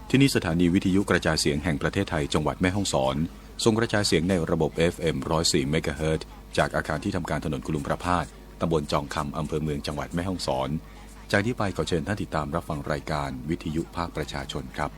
ที่นี่สถานีวิทยุกระจายเสียงแห่งประเทศไทยจังหวัดแม่ฮ่องสอนส่งกระจายเสียงในระบบ FM 104 เมกะเฮิรตซ์จากอาคารที่ทำการถนนกุลุมประพาสตำบลจองคำอำเภอเมืองจังหวัดแม่ฮ่องสอนจากที่ไปขอเชิญท่านติดตามรับฟังรายการวิทยุภาคประชาชนครับ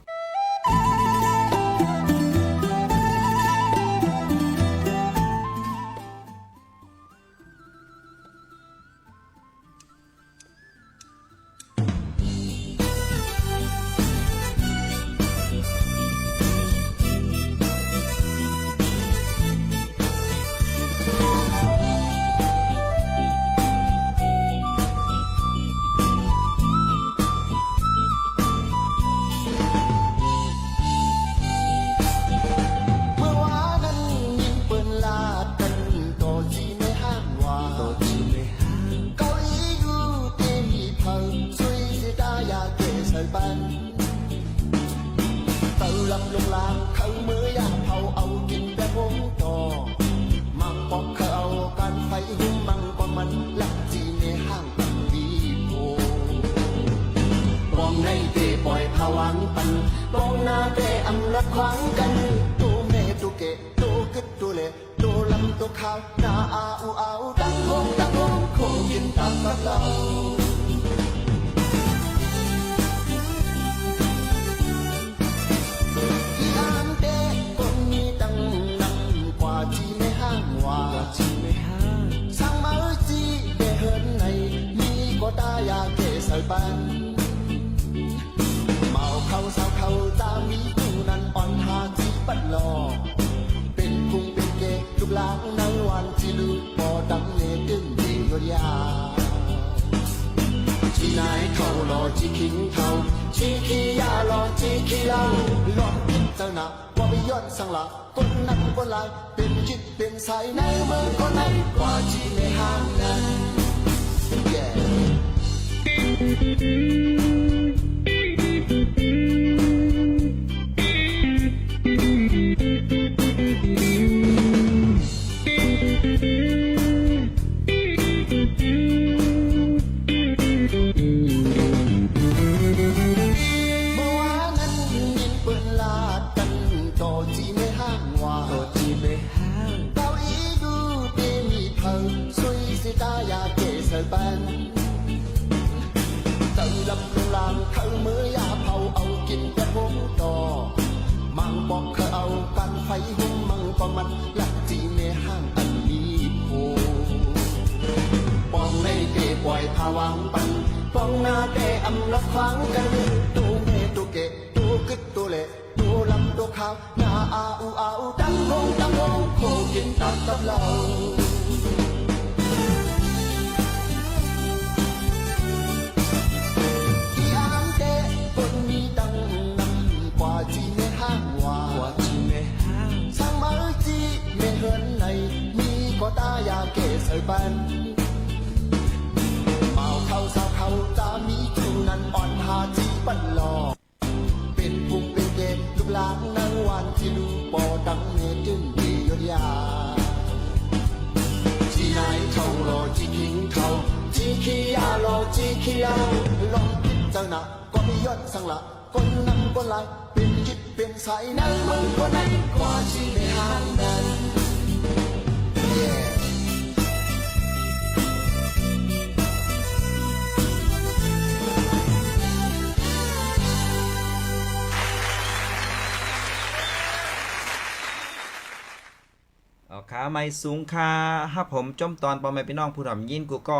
ขาไม่สูงค่าฮับผมจมตอนปอมแม่พี่น้องผู้ถ่อมยินกูก็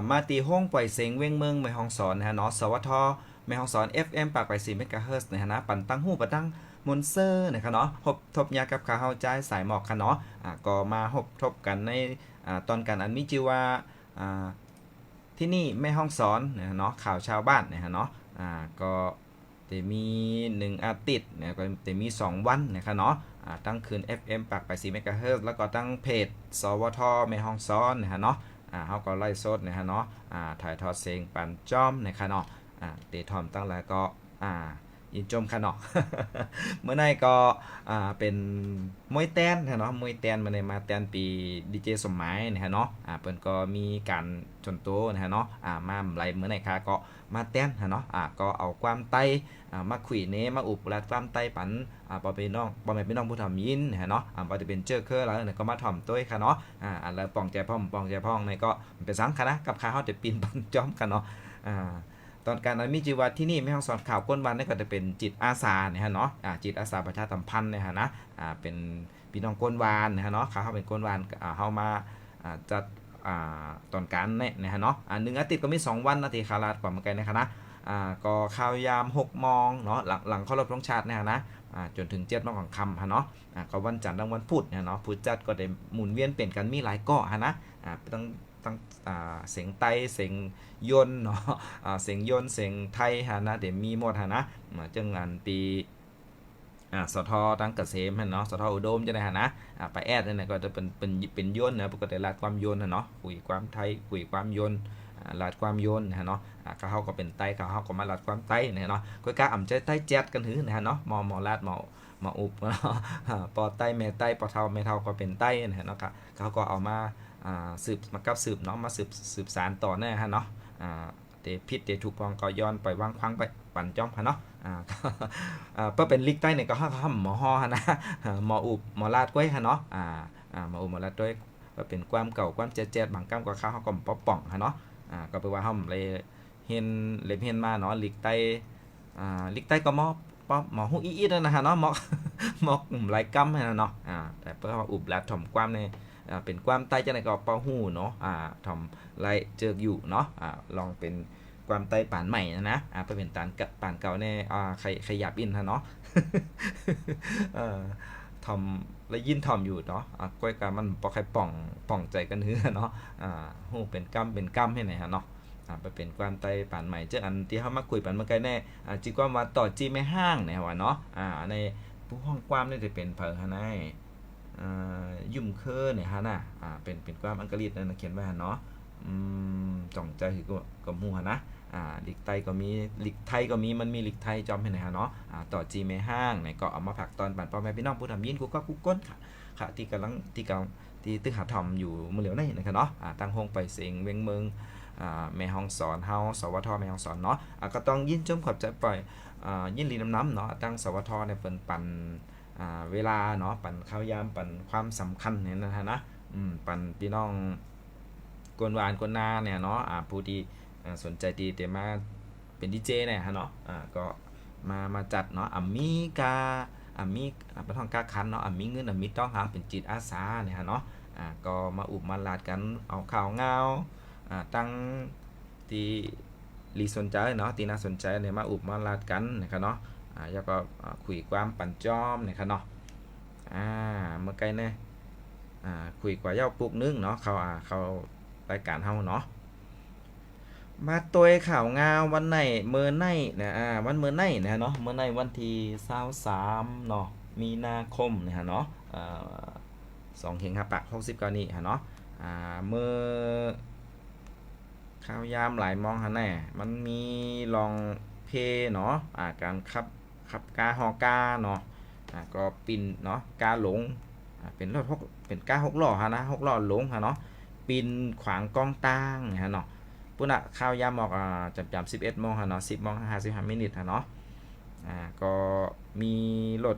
มาตีห้องปล่อยเสียงเว้งเมืองแม่ฮ่องสอนนะฮะเนาะสวทแม่ฮ่องสอน FM ปากไป4เมกะเฮิรตซ์นะฮะนะปั่นตั้งหูปั่นตั้งมอนเซอร์นะครับเนาะทบยากับขาเฮาใจสายหมอกค่ะเนาะก็มาทบกันในตอนกันอันมีชื่อว่าที่นี่แม่ฮ่องสอนนะเนาะข่าวชาวบ้านนะฮะเนาะก็จะมี1อาทิตย์นะก็จะมี2วันนะครับเนาะตั้งคืน FM ปากไป4เมกะเฮิรตซ์แล้วก็ตั้งเพจสวทแม่ฮ่องสอนนะฮะเนาะเฮาก็ไล่สดนะฮะเนาะถ่ายทอดเสียงปันจ้อมนะครับเนาะเตทอมตั้งแล้วก็ ยินจมค่ะเนาะ เมื่อไหร่ก็เป็นมวยแต้นนะเนาะมวยแต้นมาในมาแต้นปีดีเจสมหมายนะฮะเนาะเปิ้นก็มีการชนโตนะฮะเนาะมาไหลเมื่อไหร่ค่ะก็มาแต้นนะเนาะก็เอาความไต้มาขุยเนมาอุบและความไต้ปันปอเป็นน้องปอแม่เป็นน้องผู้ทำยินนะฮะเนาะปอจะเป็นเจ้าเคอแล้วเนี่ยก็มาถ่อมตัวค่ะเนาะแล้วป่องใจพ่อมป่องใจพ่องเนี่ยก็เป็นสังค่ะนะกับข้าเฮาจะปีนปันจอมกันเนาะตอนการนั้นมีจีวัดที่นี่ไม่ต้องสอนข่าวก้นวันนี่ก็จะเป็นจิตอาสาเนี่ยฮะเนาะจิตอาสาประชาสัมพันธ์เนี่ยฮะนะเป็นพี่น้องก้นวานนะฮะเนาะเขาเป็นก้นวานเขามาจัดตอนการเนี่ยนะฮะเนาะ1 อาทิตย์ก็มี2 วันนาทีคาราดกว่าเหมือนกันนะครับนะก็ข่าวยาม6 โมงเนาะหลังเคารพธงชาติเนี่ยนะจนถึง7 โมงของค่ำฮะเนาะก็วันจันทร์และวันพุธเนี่ยเนาะพุธจัดก็ได้หมุนเวียนเปลี่ยนกันมีหลายเกาะฮะนะตั้งเสียงไต้เสียงยนต์เนาะเสียงยนต์เสียงไทยฮะนะเดี๋ยวมีหมดฮะนะจังอันปีสทตั้งเกษมเนาะสทอุดมจะได้ฮะนะไปแอดเนี่ยก็จะเป็นยนต์นะปกติลาดความยนต์เนาะคุยความไทยคุยความยนต์ลาดความยนต์นะเนาะเขาก็เป็นไต้เขาก็มาลาดความไต้เนี่ยเนาะก็กล้าอ่ำใจไต้แจ๊ดกันหือนะฮะเนาะมอลาดมออุบเนาะปอไต้แม่ไต้ปอเทาแม่เทาก็เป็นไต้นะฮะเนาะเขาก็เอามาสืบมากับสืบเนาะมาสืบสารต่อเนี่ยฮะเนาะเตพิษเตถูกพองก็ย้อนไปวางควังไปปั่นจ้องฮะเนาะเพื่อเป็นลิกใต้เนี่ยก็ห้ามหมอฮอฮะนะหมออุบหมอลาดก้วยฮะเนาะหมออุบหมอลาดก้วยก็เป็นความเก่าความเจ๊ดบางกล้ามกว่าข้าวเขาก็ป๊อปป่องฮะเนาะก็แปลว่าห้ามเลยเห็นเล็บเห็นมาเนาะลิกใต้ลิกใต้ก็หมอหูอีดนะฮะเนาะหมอกหลายกำฮะเนาะแต่เพื่ออุบลาดถ่อมความเนี่ยเป็นความใต้จะไหนก็เป้าหูเนาะถ่อมไล่เจออยู่เนาะลองเป็นความใต้ป่านใหม่นะไปเป็นป่านเก่าเนี่ยใครหยาบอินฮะเนาะ ถ่อมและยินถ่อมอยู่เนาะก้อยการมันปอใครป่องใจกันหือเนาะหูเป็นกำให้ไหนฮะเนาะไปเป็นความใต้ป่านใหม่เจ้าอันที่เขามาคุยปันเมื่อกี้แน่จีความว่าต่อจีไม่ห้างเนี่ยว่าเนาะในผู้ห้องความนี่จะเป็นเผอฮะนายยุ่มเคอเนี่ยฮะน่ะเป็นความอังกฤษนั่นเขียนไว้ฮะเนาะจ่องใจคือก็มูฮะนะลิกไทยก็มีลิกไทยก็มีมันมีลิกไทยจอมให้ไหนฮะเนาะต่อจีไม่ห้างเนี่ยก็เอามาผักตอนปั่นพ่อแม่พี่น้องผู้ทำยินกูก็กูก้นค่ะที่กำลังที่ตึกหาทอมอยู่มือเหลียวนี่นะครับเนาะตั้งห้องไปเสียงเวงเมืองแม่ห้องสอนเฮาสวทแม่ห้องสอนเนาะก็ต้องยินจมขอบใจปล่อยยินลีน้ำเนาะตั้งสวทในเปิ่นปั่นเวลาเนาะปั่นข้าวยามปั่นความสำคัญเนี่ยนะฮะนะปั่นพี่น้องกวนวานกวนนาเนี่ยเนาะผู้ที่สนใจดีแต่มาเป็นดีเจเนี่ยฮะเนาะก็มาจัดเนาะมีเป็นห้องกาคันเนาะมีเงินมีต้องหาเป็นจิตอาสาเนี่ยฮะเนาะก็มาอุบมาลาดกันเอาข่าวเงาตั้งที่รีสนใจเนาะที่น่าสนใจเนี่ยมาอุบมาลาดกันนะครับเนาะแล้วก็คุยความปั่นจอมนะครับเนาะเมื่อไกลเนี่ยคุยกว่าเย้าปลุกนึงเนาะเขารายการเฮาเนาะมาตัวข่าวงาวันไหนเมื่อไหนนะวันเมื่อไหนนะเนาะเมื่อไหนวันที่23เนาะมีนาคมนะฮะเนาะ2 เฮงปะ69นี่ฮะเนาะเมื่อข้าวยามหลายมองฮะแน่มันมีลองเพเนาะการขับกาฮอกาเนาะก็ปินเนาะกาหลงเป็นรถเป็นกา6 ล้อฮะนะ6 ล้อหลงฮะเนาะปินขวางกองตั้งฮะเนาะปุ่นข้าวยามออกจำ11 โมงฮะเนาะ10 โมง 55 มินิฮะเนาะก็มีรถ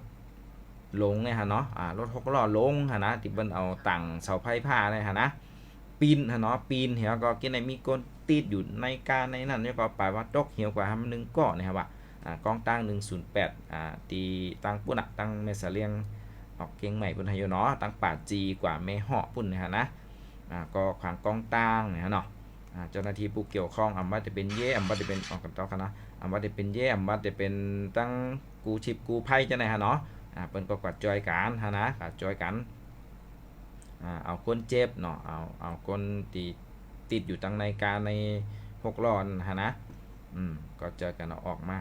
ลงเนี่ยฮะเนาะรถ6 ล้อลงฮะนะที่เพิ่นเอาตั้งเสาไฟผ้าเนี่ยฮะนะปีนฮะเนาะปีนเหี่ยวก็กินในมีก้นติดอยู่ในการในนั้นเนี่ยก็ปลายว่าตกเหี่ยวกว่ามันนึงเกาะเนี่ยครับว่ากองตั้ง108ตีตั้งปุ่นตั้งเมสเลียงออกเกียงใหม่ปุ่นให้อยู่เนาะตั้ง8 G กว่าเมเหาะปุ่นเนี่ยฮะนะก็ขวางกองตั้งเนี่ยฮะเนาะเจ้าหน้าที่ผู้เกี่ยวข้องว่าจะเป็นว่าจะเป็นออกกันต่อกันนะว่าจะเป็นว่าจะเป็นตั้งกูชิบกูไพ่จังได๋ฮะเนาะเพิ่นก็กวาดจอยกันฮะนะกวาดจอยกันเอาคนเจ็บเนาะเอาคนที่ติดอยู่ตั้งในการใน6 ล้อฮะนะก็เจอกันออกมา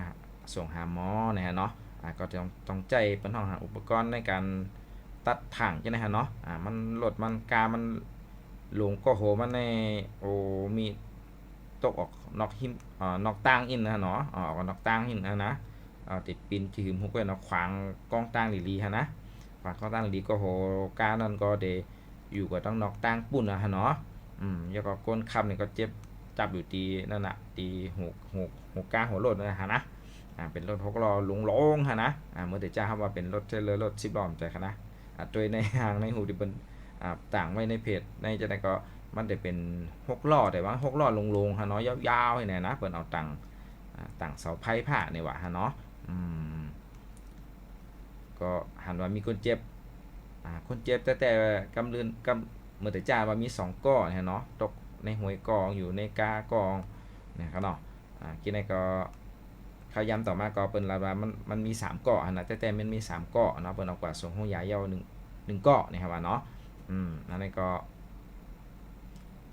ส่งหาหมอนะฮะเนาะก็ต้องใจเป็นห้องหาอุปกรณ์ในการตัดถังจังได๋ฮะเนาะมันรถมันกามันหลงก็โหมันในมีตกออกนอกหิมนอกต่างอินนะเนาะออกนอกต่างหินนะ ติดปินที่หืมฮุกไว้เนาะขวางกองตั้งลีๆฮะนะขวางกองตั้งลีก็โหกานั่นก็เดอยู่กับต้องนอกตั้งปุ่นฮะเนาะแล้วก็ก้นคำนี่ก็เจ็บจับอยู่ตีนั่นน่ะตีหกกาหัวรถนะฮะนะเป็นรถ6 ล้อลุงลงฮะนะเมื่อแต่จ้าครับว่าเป็นรถเทเลอร์รถ10 ล้อใจคะนะตัวในห่างในหูที่เป็นต่างไว้ในเพจในจะได้ก็มันได้เป็น6 ล้อแต่ว่า6 ล้อลงฮะเนาะยาวๆให้นะเปิดเอาต่างเสาไพ่ผ้าในวะฮะเนาะก็หันว่ามีคนเจ็บแต่กำลืนเมื่อแต่จ้าว่ามี2 ก้อฮะเนาะตกในหวยกองอยู่ในกากองนะครับเนาะกินในก็เขาย้ำต่อมาก็เป็นลาบามันมี3 ก้อนะแต่มันมี3 ก้อเนาะเปิดเอากว่าส่งห้องยาเยา1 ก้อนะครับว่าเนาะนั่นก็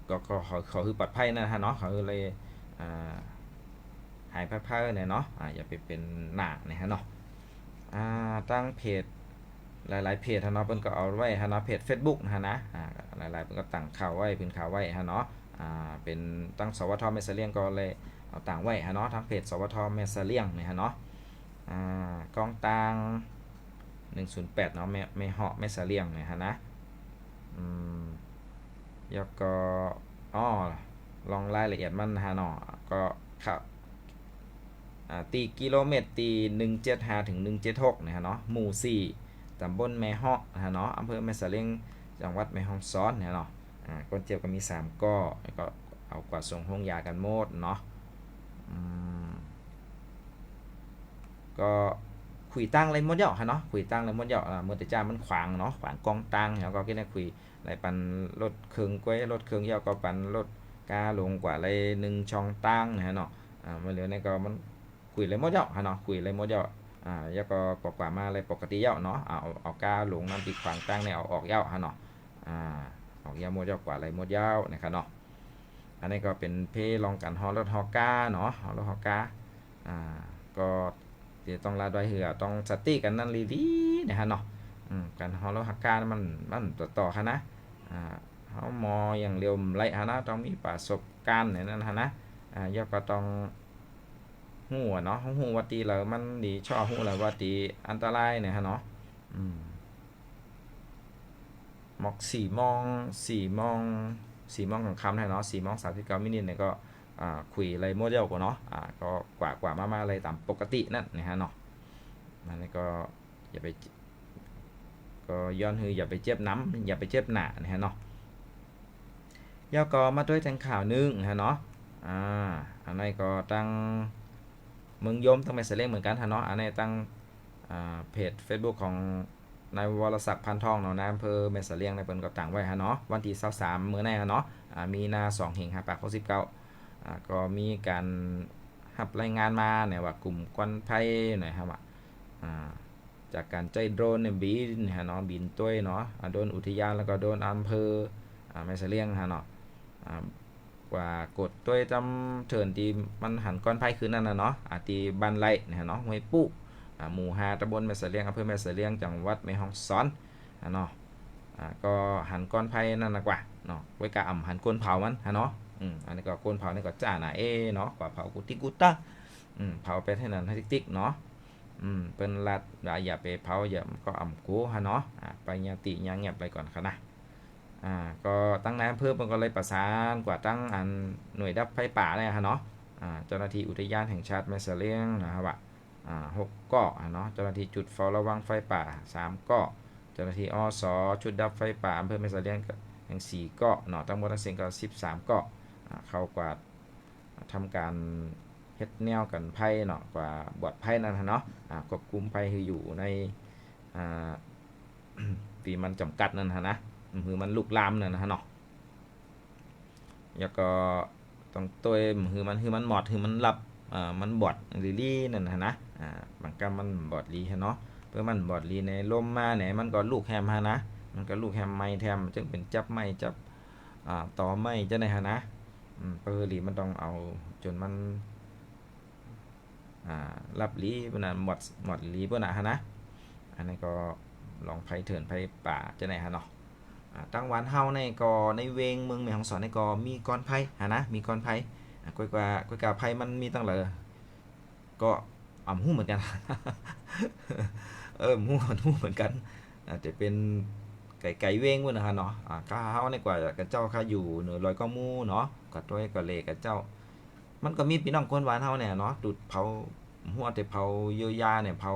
เขาคือปลอดภัยนะฮะเนาะเขาเลยหายพักๆเนี่ยเนาะอย่าไปเป็นหนักนะฮะเนาะตั้งเพจหลายๆเพจฮะเนาะเพิ่นก็เอาไว้ฮะเนาะเพจ Facebook นะฮะนะหลายๆเพิ่นก็ตั้งข่าวไว้เป็นข่าวไว้ฮะเนาะเป็นตั้งสวทแม่เสลียงก็เลยเอาต่างไว้ฮะเนาะทั้งเพจสวทแม่เสลียงนี่ฮะเนาะกองตัง108เนาะแม่เหาะแม่เสลียงนี่ฮะนะแล้วก็ลองรายละเอียดมันฮะเนาะก็ครับตีกิโลเมตรตี175ถึง176นะฮะเนาะหมู่4ตำบลแม่เหาะนะฮะเนาะอำเภอแม่เสลียงจังหวัดแม่ฮ่องสอนเนี่ยเนาะคนเจ็บก็มี3 ก้อแล้วก็เอากว่าส่งโรงยากันหมดเนาะก็คุยตั้งเลยมดเหยาะฮะเนาะคุยตั้งเลยมดเหยาะเมื่อแต่จ้ามันขวางเนาะขวางกองตั้งแล้วก็ได้คุยไรปันรถเครื่องก้วยรถเครื่องเหยาะก็ปันรถกาลงกว่าไร1 ช่องตั้งนะฮะเนาะมาเหลือในก็มันคุยเลยมดเหยาะฮะเนาะคุยเลยมดเหยาะแล้วก็กว่ามาอะไรปกติเหยาะเนาะเอากาลงน้ำติดขวางตั้งเนี่ยเอาออกเหยาะฮะเนาะออกเหยาะมดเหยาะกว่าไรมดเหยาะนะครับเนาะอันนี้ก็เป็นเพลองกันฮอรถฮอกาเนาะฮอรถฮอกาก็เดี๋ยวต้องลาดอยเหือต้องสติกันนั่นลีๆนะฮะเนาะการฮอรถฮอกามันต่อฮะนะเฮามออย่างเร็วไรฮะนะต้องมีประสบการณ์นั่นฮะนะย่อก็ต้องหู้เนาะหู้ว่าตีแล้วมันดีชอบหู้แล้วว่าตีอันตรายเนี่ยฮะเนาะหมอก4 โมงของค่ำเนาะ4:39เนี่ยก็คุยอะไรโมเดลกว่าเนาะก็กว่ามาอะไรตามปกตินั่นนะฮะเนาะมันก็อย่าไปก็ย้อนคืออย่าไปเจ็บน้ำอย่าไปเจ็บหนานะฮะเนาะย่อก็มาด้วยแทงข่าวนึงนะฮะเนาะอันนี้ก็ตั้งเมืองยมตั้งแม่เสลียงเหมือนกันฮะเนาะอันนี้ตั้งเพจ Facebook ของนายวรศักดิ์พันทองเนาะนายอำเภอแม่เสลียงในเปิ้นก็ตั้งไว้ฮะเนาะวันที่23มื้อนี้ฮะเนาะมีนา2/5/69ก็มีการรับรายงานมาเนี่ยว่ากลุ่มควันไฟหน่อยครับว่าจากการใช้โดรนเนี่ยบินฮะเนาะบินตัวเนาะโดรนอุทยานแล้วก็โดรนอำเภอแม่เสลียงฮะเนาะกว่ากดตัวจำเถินที่มันหันก้อนไฟคืนนั่นนะเนาะที่บ้านไร่นะเนาะห้วยปุ๊หมู่5ตำบลแม่เสลียงอำเภอแม่เสลียงจังหวัดแม่ฮ่องสอนเนาะก็หันก้อนไฟนั่นนะกว่าเนาะไว้กะหันก้นเผามันฮะเนาะอันนี้ก็ก้นเผานี่ก็จ้าหน่าเนาะกว่าเผากุฏิกุตะเผาไปให้นั่นให้ติ๊กๆเนาะเป็นลัดอย่าไปเผาอย่าก็กูฮะเนาะไปยาติยาเงียบไปก่อนครับนะก็ตั้งนายอำเภอมันก็เลยประสานกว่าตั้งอันหน่วยดับไฟป่าเลยฮะเนาะเจ้าหน้าที่อุทยานแห่งชาติแม่เสลียงนะครับว่า6 ก้อเนาะเจ้าหน้าที่จุดเฝ้าระวังไฟป่า3 ก้อเจ้าหน้าที่อสชุดดับไฟป่าอำเภอแม่เสลียงอย่าง4 ก้อเนาะทั้งหมดทั้งสิ้นก็13 ก้อเข้ากว่าทำการเฮ็ดแนวกันไพ่เนาะกว่าบวดไพ่นั่นเนาะควบคุมไพ่คืออยู่ในปีมันจำกัดนั่นนะคือมันลุกลามนั่นนะเนาะแล้วก็ต้องตัวคือมันหมอดคือมันรับมันบอดลีนั่นนะบางกรรมมันบอดลีเนาะเพื่อมันบอดลีในลมมาไหนมันก็ลูกแฮมฮะนะมันก็ลูกแฮมไม้แทมจึงเป็นจับไม้จับต่อไม้จะได้ฮะนะเปอร์ลีมันต้องเอาจนมันรับลีพวกนั้นหมดลีพวกนั้นฮะนะอันนี้ก็ลองไพ่เถื่อนไพ่ป่าจะไหนฮะเนาะตั้งวันเฮาในก็ในเวงเมืองแม่ฮ่องสอนในก็มีก้อนไพ่ฮะนะมีก้อนไพ่กว่าไพ่มันมีตั้งเลยก็ หู้เหมือนกัน หู้เหมือนกันอาจจะเป็นไก่เว้งวะนะฮะเนาะข้าเฮาในกว่ากับเจ้าข้าอยู่เหนือลอยก็มู่เนาะกับตัวกับเลกับเจ้ามันก็มีพี่น้องคนหวานเฮาเนี่ยเนาะดุดเผาหัวแต่เผาเยียวยาเนี่ยเผา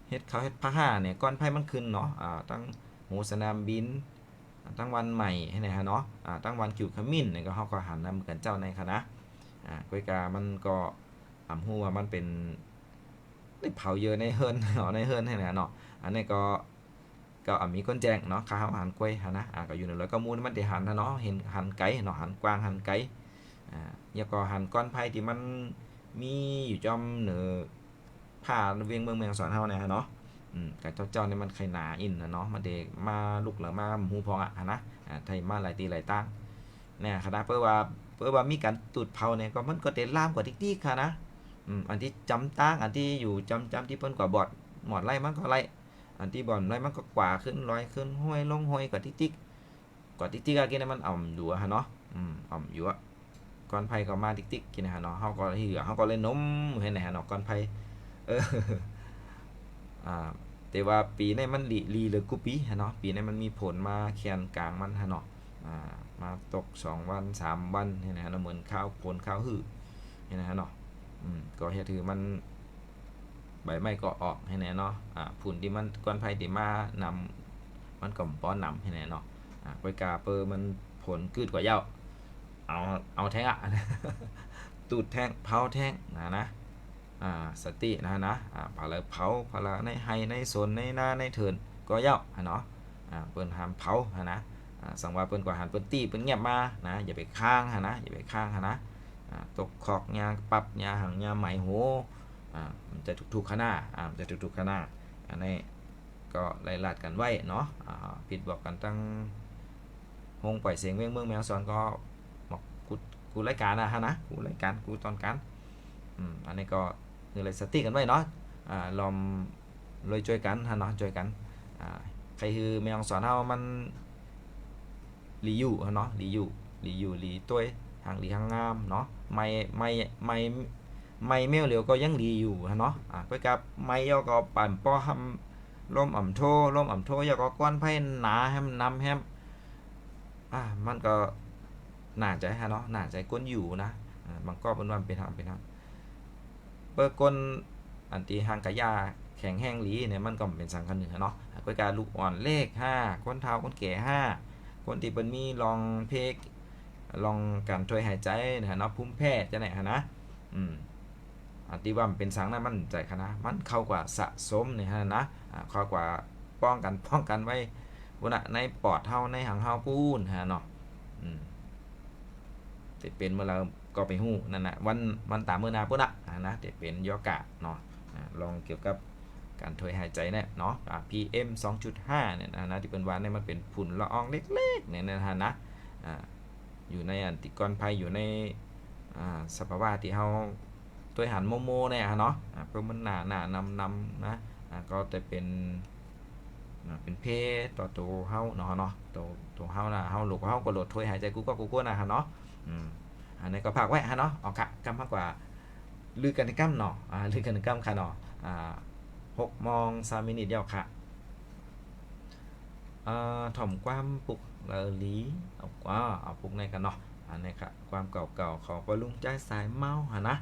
เฮ็ดเขาเฮ็ดผ้าห่าเนี่ยก้อนไผ่มันขึ้นเนาะตั้งหูสนามบินตั้งวันใหม่ให้ไหนฮะเนาะตั้งวันกิวขมิ้นเนี่ยก็เฮาก็หันนำกันเจ้าในคณะก้อยกามันก็หู้ว่ามันเป็นได้เผาเยอะในเฮิร์นเนาะในเฮิร์นให้ไหนเนาะอันนี้ก็มีคนแจ้งเนาะข้าวหันกล้วยฮะนะก็อยู่ในร้อยก็มูลมันได้หันนะเนาะเห็นหันไก่เนาะหันกวางหันไก่แล้วก็หันก้อนไผ่ที่มันมีอยู่จอมเหนือผ่าเวียงเมืองสอนเฮาเนี่ยฮะเนาะกับเจ้าเนี่ยมันไข่หนาอินนะเนาะมาเด็กมาลุกหรือมาหูพองอ่ะนะไทยมาหลายตีหลายตั้งเนี่ยคณะเพื่อว่ามีการตูดเผาเนี่ยก็มันก็เต็ล่ามกว่าติ๊กๆค่ะนะอันที่จำตั้งอันที่อยู่จำที่เปิ้นกว่าบอดหมอดไล่มันก็ไล่อันที่บอลไล่มันก็กว่าขึ้นลอยขึ้นห้วยลงห้วยกว่าติ๊กกว่าติ๊กกินมันอ่อมอยู่ฮะเนาะอ่อมอยู่อะก้อนไผ่ก็มาติ๊กกินฮะเนาะเฮาก็เหือเฮาก็เลยนมเห็นไหนฮะเนาะก้อนไผ่เออแต่ว่าปีนี้มันลีเลยกูปีฮะเนาะปีนี้มันมีผลมาแคนกลางมันฮะเนาะมาตก2วัน3วันเห็นไหมฮะเนาะเหมือนข้าวผลข้าวหื้อเห็นไหมฮะเนาะก็เฮ็ดถือมันใบไม้ก็ออกให้แน่เนาะผุ่นที่มันก้อนไผ่ที่มานำมันก็ป้อนนำให้แน่เนาะกล้วยกาเปอร์มันผลกืดกว่าเย้าเอาแท่งอ่ะ ตูดแท่งเผาแท่งนะสตินะเผาเลยเผาเผาละในไฮในโซนในหน้าในเถินก็เย้าเนาะเปิ้นหามเผานะสังว่าเปิ้นกว่าหันเปิ้นตีเปิ้นเงียบมานะอย่าไปข้างนะอย่าไปข้างนะตกขอกยาปรับยาหังยาไหมโหมันจะถูกๆขนามันจะถูกๆขนาอันนี้ก็ไล่ลาดกันไว้เนาะผิดบอกกันตั้งหงปล่อยเสียงเว้งเมืองแมวซอนก็บอกกูรายการนะฮะนะกูรายการกูตอนกันอันนี้ก็คือเลยสติกันไว้เนาะลอมเลยช่วยกันฮะเนาะช่วยกันใครคือแมวสอนเฮามันรีอยู่ฮะเนาะรีตัวหางหางงามเนาะไม่เมลเหลียวก็ยังดีอยู่ฮะเนาะก็กับไม่ยอก็ปั่นป้อทำร่มอ่ำโทยอก็ก้อนไผ่หนาแฮมนำแฮมมันก็น่าใจฮะเนาะน่าใจก้นอยู่นะบางก็เป็นวันเป็นทางเปิดก้นอันตีหางกะยาแข็งแห้งหลีเนี่ยมันก็เป็นสังกันหนึ่งเนาะก็การลูกอ่อนเลข5ก้นเท้าก้นแก่5คนที่เป็นมีลองเพกลองการช่วยหายใจนะเนาะภูมิแพ้จะไหนฮะนะอันที่ว่ามันเป็นสังนั้นมันใจคณะมันเข้ากว่าสะสมเนี่ยฮะนะเข้ากว่าป้องกันไว้พุ่นในปอดเฮาในหางเฮาปูนฮะเนาะจะเป็นเมื่อเราก็ไปหู้นั่นนะวันตามเมื่อนาพุ่นนะจะเป็นยอกะเนาะลองเกี่ยวกับการถอยหายใจเนี่ยเนาะPM 2.5เนี่ยนะที่เป็นว่าเนี่ยมันเป็นฝุ่นละอองเล็กๆเนี่ยนะฮะนะอยู่ในอันติกรภัยอยู่ในสภาวะที่เฮาตัวหันโมเนี่ยเนาะเพราะมันหนานำนะก็จะเป็นเพต่อตัวเฮาเนาะตัวเฮานะเฮาลูกเฮาก็โหลดถอยหายใจกูนะฮะเนาะอันนี้ก็พากไว้ฮะเนาะออกกะกำมากกว่าลือกันในกำเนาะลือกันในกำค่ะเนาะ6:03เดียวค่ะถ่อมความปลุกลีเอาปลุกในกันเนาะอันนี้ครับความเก่าๆของปลุงใจสายเมาฮะนะ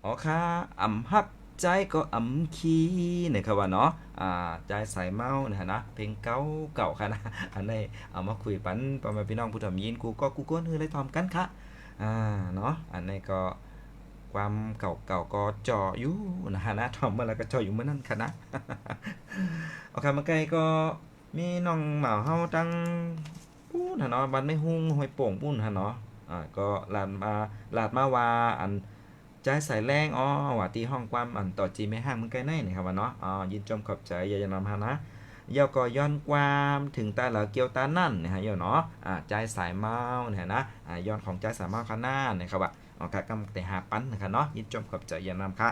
อ๋อค่ะอ่ำฮักใจก็อ่ำขี้นะครับว่าเนาะใจใส่เมานะฮะนะเพลงเก่าเก่าค่ะนะอันนี้เอามาคุยปันพ่อแม่พี่น้องผู้ทำยินกูก็ฮือเลยทอมกันค่ะเนาะอันนี้ก็ความเก่าๆก็จ่ออยู่นะฮะนะทอมเมื่อไรก็จ่ออยู่เมื่อนั้นค่ะนะโอเคมาไกลก็มีน้องหมาเฮาตั้งปู้นะเนาะบันไม่หุ้งห้อยโป่งปุ้นฮะเนาะก็ลาดมาว่าอัน ใจใส่แรงว่าที่ห้องความอันต่อจีไม่ห่างมันใกล้แน่นี่ครับว่าเนาะยินจมขอบใจอย่าจะนำฮานะเยาก็ย้อนความถึงตาเหล่าเกียวตานั่นนะฮะเยาเนาะใจสายเมาเนี่ยนะย้อนของใจสายเมาขนาดนะครับว่ากำแต่หาปั้นนะครับเนาะยินจมขอบใจอย่านำค่ะ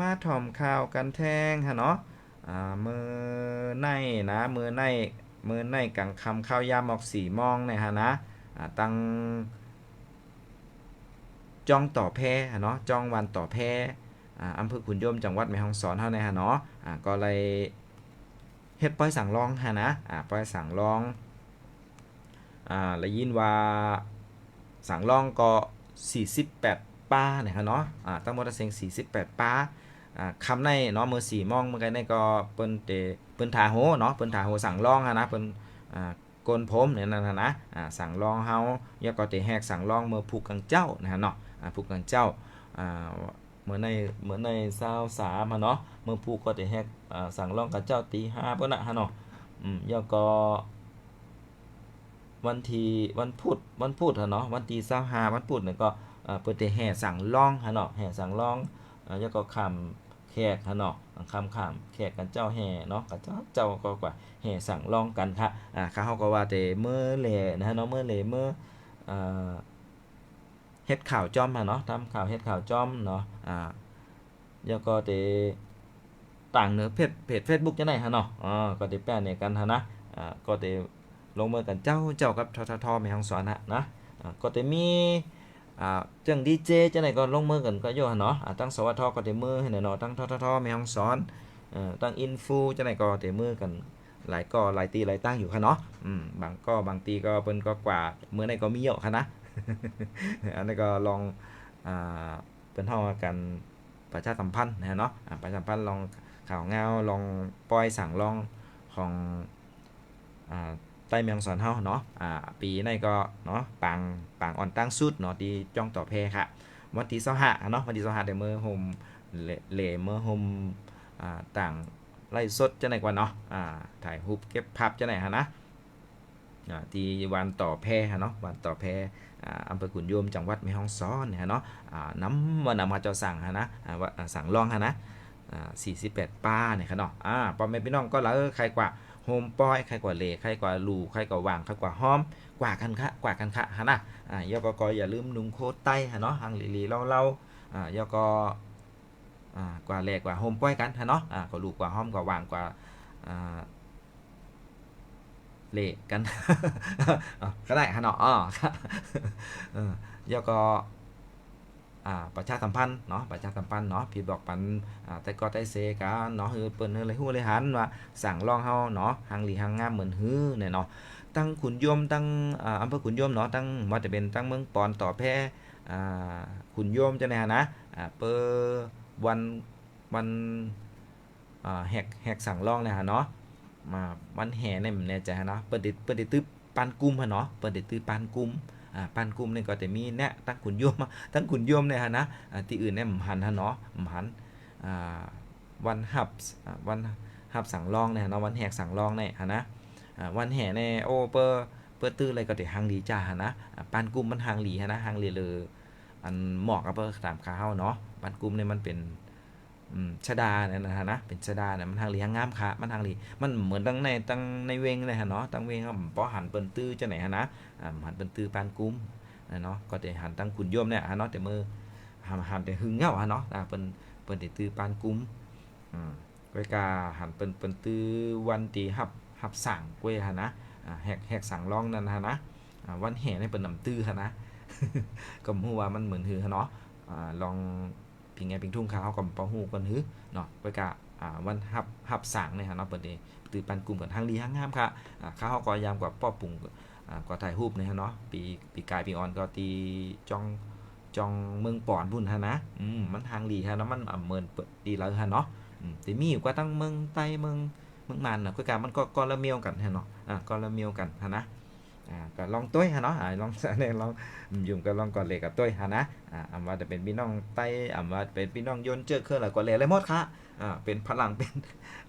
มาถ่อมข่าวกันแทงฮะเนาะมือในนะมือในกังคำข้าวยามออกสีมองเนี่ยฮะนะตั้ง จ้องต่อแพเนาะจ้องวันต่อแพอำเภอขุนยมจังหวัดแม่ฮ่องสอนเฮาในฮะเนาะก็เลยเฮ็ดปล่อยสั่งรองฮะนะปล่อยสั่งรองแล้วยินว่าสั่งรองก็48ป้าเนี่ยฮะเนาะทั้งหมดเสียง48ป้าคำในเนาะมือ4มองเมื่อกี้นี่ก็เปิ้นทาโหเนาะเปิ้นทาโหสั่งรองฮะนะเปิ้นโกนผมเนี่ยนั่นนะสั่งรองเฮาอย่าก็แหกสั่งรองมือผูกกังเจ้านะฮะเนาะผูกกังเจ้าเหมือนในซาวสามาเนาะเมื่อผู้ก็จะแฮกสั่งร้องกับเจ้าตีห้าเปิ้นน่ะฮะเนาะแล้วก็วันพุธฮะเนาะวันที่25วันพุธเนี่ยก็เปิดแต่แห่สั่งร้องฮะเนาะแห่สั่งร้องแล้วก็คำแขกฮะเนาะคำแขกกันเจ้าแห่เนาะกับเจ้าก็กว่าแห่สั่งร้องกันค่ะเขาก็ว่าแต่เมื่อแลนะฮะเนาะเมื่อแลเมื่ออ่า เฮ็ดข่าวจ้อมฮะเนาะทำข่าวเฮ็ดข่าวจ้อมเนาะแล้วก็เตต่างเนื้อเพจ Facebook จังได๋ฮะเนาะก็ได้แป้นในกันฮะนะก็ได้ลงมือกันเจ้ากับทแม่ฮ่องสอนนะก็ได้มีจังดีเจจังได๋ก็ลงมือกันก็อยู่หั่นเนาะตั้งสวทก็ได้มือให้เนาะตั้งทแม่ฮ่องสอนตั้งอินฟูจังได๋ก็ได้มือกันหลายตีหลายตั้งอยู่ค่ะเนาะบางตีก็เพิ่นก็กว่ามื้อใดก็มีเยอะค่ะนะ อันนี้ก็ลองเป็นเท่ากันประชาสัมพันธ์นะเนาะประชาสัมพันธ์ลองข่าวเงาลองปล่อยสั่งลองของใต้เมืองสอนเฮาเนาะปีนี้ก็เนาะปางอ่อนตั้งสุดเนาะที่จ้องต่อแพค่ะวันที่25เนาะวันที่25เดี๋ยวมื้อโฮมเล่มื้อโฮมต่างไล่สดจังได๋กว่าเนาะถ่ายรูปเก็บภาพจังได๋ฮะนะที่วันต่อแพเนาะวันต่อแพอำเภอขุนโยมจังหวัดแม่ฮ่องสอนเนี่ยเนาะนำมาเจ้าสั่งฮะนะว่าสั่งลองฮะนะ48ป้าเนี่ยครับเนาะพ่อแม่พี่น้องก็ละใครกว่าโฮมปอยใครกว่าเลใครกว่าลูใครกว่าวางใครกว่าหอมกว่ากันค่ะฮะนะยกก็อย่าลืมนุ่งโคตไต้ฮะเนาะหังลีเล่ายกก็กว่าเลกว่าโฮมปอยกันฮะเนาะก็ลูกว่าหอมกว่าวางกว่าเละกัน ก็ได้ฮะเนาะแล้วก็ประชาสัมพันธ์เนาะประชาสัมพันธ์เนาะพี่บอกปันแต่ก็ได้เซกันเนาะคือเปิ้นเฮาเลยฮู้เลยหันว่าสั่งลองเฮาเนาะหังหลีหังงามเหมือนฮื้อเนี่ยเนาะตั้งขุนยมตั้งอำเภอขุนยมเนาะตั้งว่าจะเป็นตั้งเมืองปอนต่อแพขุนยมจังได๋นะเปอวันแฮกสั่งลองเนี่ยฮะเนาะมาวันแห่เนี่ยแน่ใจเนาะเปิดตึบปานกุมฮะเนาะเปิดตึบปานกุมปานกุมนี่ก็จะมีแนะตั้งขุนยมเนี่ยฮะนะที่อื่นเนี่ยหันฮะเนาะหันวันหับสั่งลองเนี่ยเนาะวันแหกสั่งลองเนี่ยฮะนะวันแห่เนี่ยโอ้เปิดตื้ออะไรก็จะหังหลีจ้าฮะนะปานกุมมันหังหลีฮะนะหังหลีเลยอันเหมาะกับตามข้าวเนาะปานกุมเนี่ยมันเป็นชดาเนี่ยนะฮะนะเป็นชดาเนี่ยมันทางหลีหางงามค่ะมันทางหลีมันเหมือนตั้งในเวงเลยฮะเนาะตั้งเวงก็ป้อหันเปิ้นตื้อจังไหนฮะนะหันเปิ้นตื้อปานกุ้มเนาะก็ได้หันตั้งขุนโยมเนี่ยฮะเนาะแต่มือหันแต่หึงเงาฮะเนาะเปิ้นได้ตื้อปานกุ้มก้อยกาหันเปิ้นตื้อวันที่หับสั่งก้อยฮะนะแหกสั่งร้องนั่นฮะนะวันแห่ในเปิ้นนำตื้อฮะนะ ก็ฮู้ว่ามันเหมือนฮือฮะเนาะลองพิงไงพิงทุ่งขาวกับปอฮูกันหือเนาะไปกะวันหับสางเนี่ยฮะเนาะเปิดดีตื่นปันกลุ่มกันทางดีทางงามค่ะข้าวก็ยามกว่าป้อปุ่งก็ถ่ายรูปเนี่ยฮะเนาะปีกายปีอ่อนก็ตีจ้ จองเมืองปอนพุ่นฮะนะมันทางดีฮะแล้วมันเมินเปิดดีแล้วฮะเนาะแต่มีอยู่กว่าตั้งเมืองไต้เมืองมันนะคือการมันก็ละเมียวกันฮะเนาะก็ละเมียวกันฮะนะก็ลองต้วยฮะเนาะลองเนี่ยลองยุ่มก็ลองก่อนเลยกับต้วยฮะนะอำว่าจะเป็นพี่น้องไต้อำว่าเป็นพี่น้องยนเจอเครื่องอะไรก่อนเลยอะไรหมดค่ะเป็นพลังเป็น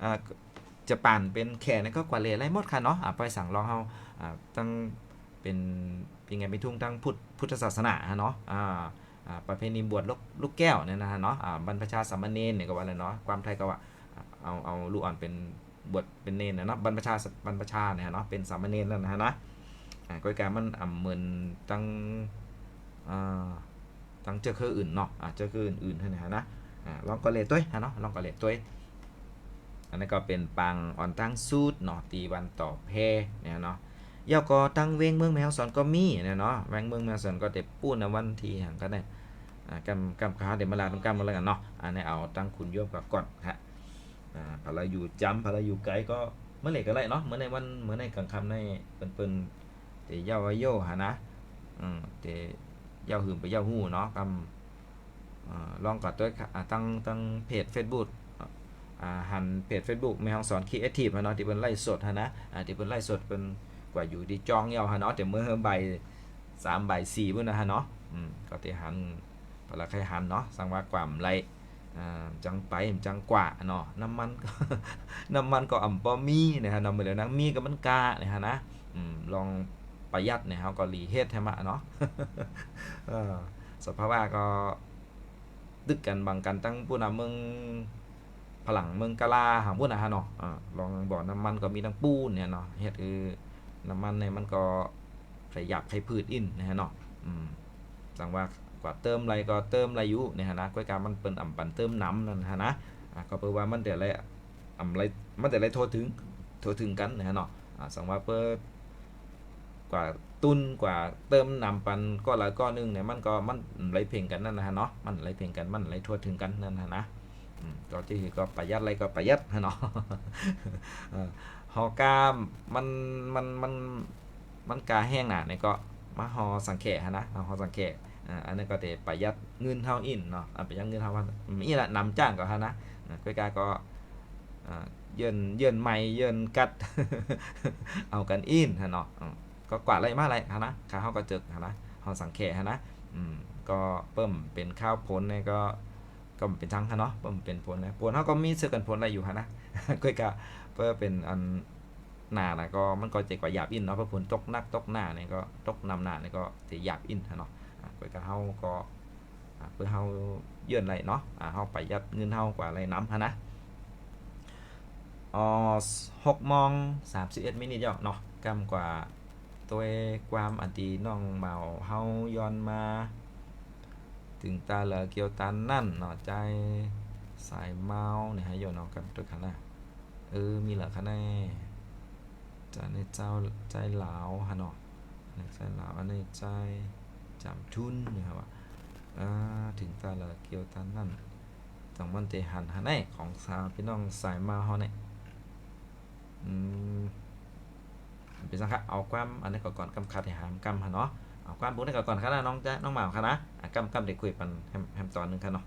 อ่าจะปั่นเป็นแขนก็กว่าเลยอะไรหมดค่ะเนาะไปสั่งลองเฮาตั้งเป็นไงเป็นทุ่งตั้งพุทธศาสนาฮะเนาะประเพณีบวชลูกแก้วเนี่ยนะฮะเนาะบรรพชาสามเณรเนี่ยก็ว่าอะไรเนาะความไทยก็ว่าเอาลูกอ่อนเป็นบวชเป็นเนรนะเนาะบรรพชาเนี่ยเนาะเป็นสามเณรนั่นนะฮะนะก็การมันเหมือนอ่าตั้งเจอคืออื่นเนาะเจอคืออื่นๆนะฮะนะลองก็เลยตัวฮะเนาะลองก็เลยตัวอันนี้ก็เป็นปังอ่อนตั้งสูตรเนาะตีวันต่อเพเนี่ยเนาะยาก็ตั้งเวงเมืองแมวสอนก็มีเนี่ยเนาะเวงเมืองแมวสอนก็เด็บปูนในวันที่ห่างกันเนี่ยกำขาเดี๋ยวมาลาต้องกำมาแล้วกันเนาะอันนี้เอาตั้งคุณโยมกับก่อนฮะพลาอยู่จำพลาอยู่ไกลก็เมื่อไหร่ก็ไรเนาะเมื่อในวันเมื่อในกลางค่ำในเปิ้นแต่เย้าไว้โยหานะแต่เย้าหืมไปเย้าหู้เนาะลองกดด้วยตั้งเพจ Facebook หันเพจ Facebook แม่ฮ่องสอนครีเอทีฟเนาะที่เพิ่นไลฟ์สดฮะนะที่เพิ่นไลฟ์สดเพิ่นกว่าอยู่ที่จองเย้าฮะเนาะแต่เมื่อใบ3ใบ4พุ่นนะฮะเนาะก็ที่หันพลาใครหันเนาะสังว่าความไรจังไปจังกว่าเนาะน้ำมันก็ น้ำมันก็อ่ำปอมีนะฮะน้ำมันแล้วนะมีก็มันกาเนี่ยฮะนะลองประหยัดเนี่ยเขาก็รีเฮ็ดให้มาเนาะ สภาวะก็ตึกกันบางกันตั้งผู้นำเมืองพลังเมืองกะลาหางพุ่นนะฮะเนาะลองบอกน้ำมันก็มีทั้งปูนเนี่ยเนาะเฮ็ดคือน้ำมันเนี่ยมันก็ใส่หยักใส่พืชอินนะฮะเนาะสังว่ากว่าเติมอะไรก็เติมอะไรอยู่เนี่ยฮะนะก้อยการมันเป็นอ่ำปันเติมน้ำนั่นฮะนะก็เพื่อว่ามันแต่อะไรอ่ำอะไรมันแต่อะไรโทรถึงกันนะฮะเนาะสังว่าเปิดกว่าตุนกว่าเติมนำปันก็ละก็นึงเนี่ยมันก็มันไหลเพ่งกันนั่นนะฮะเนาะมันไหลเพ่งกันมันไหลทั่วถึงกันนั่นนะก็ที่ก็ประหยัดอะไรก็ประหยัดฮะเนาะหอกามันกาแห้งหนาเนี่ยก็มาหอสังเกตฮะนะหอสังเกตอันนี้ก็จะประหยัดเงินเท่าอินเนาะประหยัดเงินเท่าว่ามีละนำจ้างก็ฮะนะก้อยกาก็เยินไม่เยินกัด เอากันอินฮะเนาะก็กวาดอะไรมาอะไรฮะนะข้าวก็เจอฮะนะหอสังเกตฮะนะก็เพิ่มเป็นข้าวพ้นเนี่ยก็เป็นทั้งฮะเนาะเพิ่มเป็นผลนะผลเขาก็มีเสื้อกันผลอะไรอยู่ฮะนะ ก้อยกาเพื่อเป็นอันหนานะก็มันก็เจ็กว่าหยาบอินเนาะเพราะฝนตกนักตกหน้าเนี่ยก็ตกนำหน้าเนี่ยก็จะหยาบอินฮะเนาะก้อยกาเฮาก็เพื่อเฮาเยื่อนอะไรเนาะเฮาประหยัดเงินเฮากว่าอะไรน้ำฮะนะ6:31เนาะกำกว่าตัวความอันตีน้องเมาเฮาย้อนมาถึงตาเหลือเกี่ยวตันนั่นเนาะใจสายเมาเนี่ยให้โยนเอากันตัวขันนะมีเหลือคะแนนจะในเจ้าใจเหลาฮะเนาะในใจเหลาอันในใจจำทุนเนี่ยครับว่าถึงตาเหลือเกี่ยวตันนั่นจังมันเตหันฮะแน่ของสาวพี่น้องสายเมาเฮาเนี่ยเป็นสังฆะเอาความอันนี้ก่อนกำคัดให้หามกำฮะเนาะเอาความบุญให้ก่อนครับนะน้องน้องหมาครับนะกำเด็กคุยปันแฮมตอนนึงครับเนาะ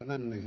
นั่นหนึ่ง